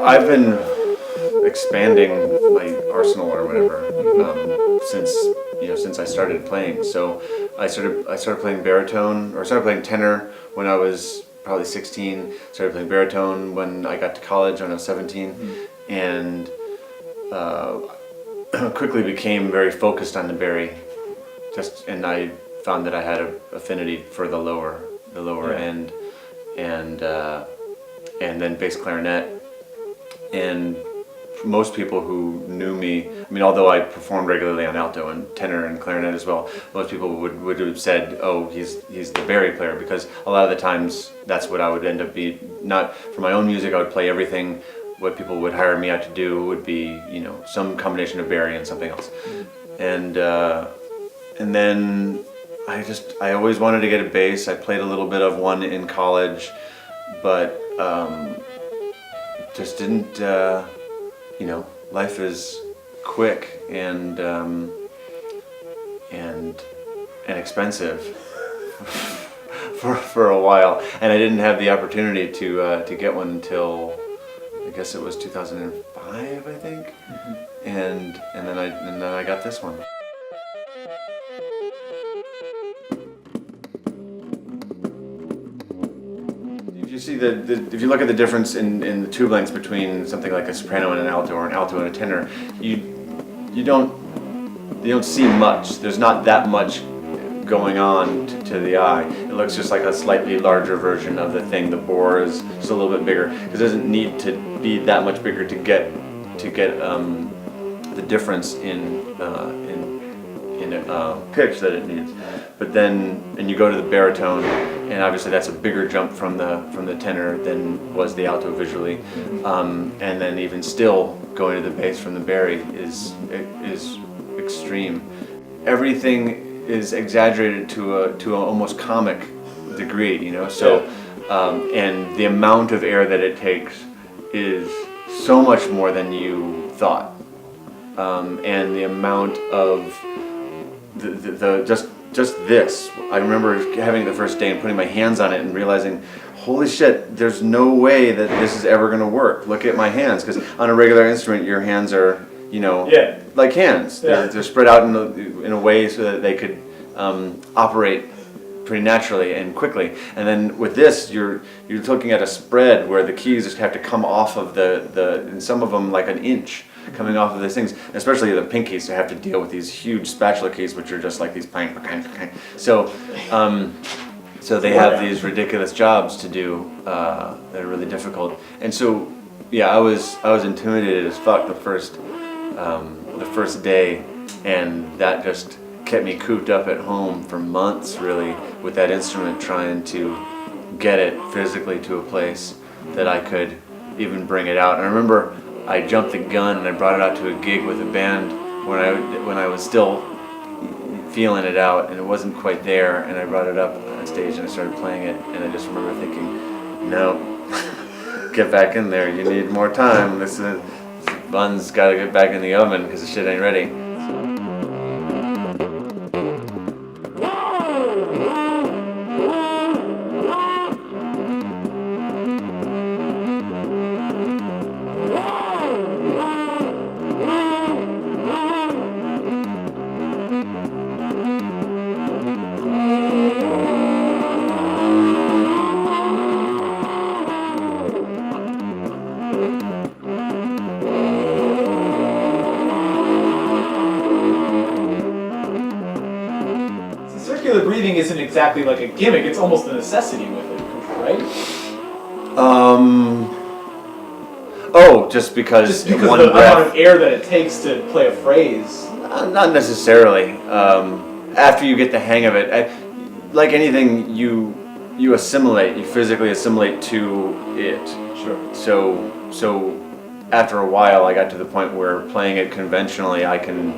I've been expanding my arsenal or whatever since I started playing. So I started playing baritone, or started playing tenor when I was probably 16. Started playing baritone when I got to college when I was 17, and quickly became very focused on the bari. And I found that I had an affinity for the lower end, and then bass clarinet. And most people who knew me, I mean, although I performed regularly on alto and tenor and clarinet as well, most people would have said, "Oh, he's the bari player," because a lot of the times that's what I would end up be. Not for my own music, I would play everything. What people would hire me out to do would be, some combination of bari and something else, and then I always wanted to get a bass. I played a little bit of one in college, but just didn't. Life is quick and expensive for a while, and I didn't have the opportunity to get one until I guess it was 2005, I think, and then I got this one. If you look at the difference in the tube lengths between something like a soprano and an alto, or an alto and a tenor, you don't see much. There's not that much going on to the eye. It looks just like a slightly larger version of the thing. The bore is just a little bit bigger, because it doesn't need to be that much bigger to get the difference in pitch that it needs. But then, and you go to the baritone, and obviously that's a bigger jump from the tenor than was the alto visually. And then even still, going to the bass from the bari is extreme. Everything is exaggerated to a almost comic degree, So, and the amount of air that it takes is so much more than you thought, and the amount of just this. I remember having it the first day and putting my hands on it and realizing, holy shit, there's no way that this is ever going to work. Look at my hands, because on a regular instrument, your hands are, like hands. Yeah. They're spread out in a way so that they could operate pretty naturally and quickly. And then with this, you're looking at a spread where the keys just have to come off of and some of them like an inch coming off of these things, especially the pinkies, to have to deal with these huge spatula keys, which are just like these pang. So they have these ridiculous jobs to do that are really difficult. And so, yeah, I was intimidated as fuck the first day, and that just kept me cooped up at home for months, really, with that instrument, trying to get it physically to a place that I could even bring it out. And I remember I jumped the gun and I brought it out to a gig with a band when I was still feeling it out, and it wasn't quite there, and I brought it up on stage and I started playing it, and I just remember thinking, no, get back in there, you need more time, this bun's gotta get back in the oven because the shit ain't ready. Circular breathing isn't exactly like a gimmick, it's almost a necessity with it, right? Just because of one the breath. amount of air that it takes to play a phrase. Not necessarily. After you get the hang of it, like anything, you assimilate. You physically assimilate to it. Sure. So after a while, I got to the point where playing it conventionally, I can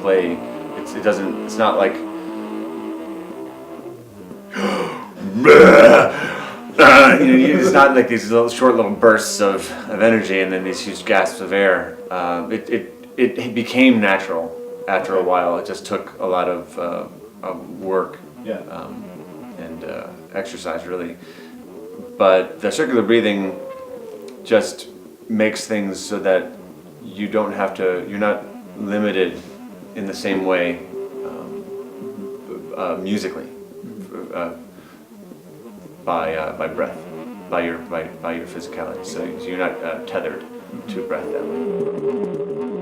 play. It's not like. It's not like these short little bursts of energy and then these huge gasps of air. It became natural after a while. It just took a lot of work and exercise, really. But the circular breathing just makes things so that you don't have to, you're not limited in the same way musically by breath, by your physicality. So you're not tethered to breath that way.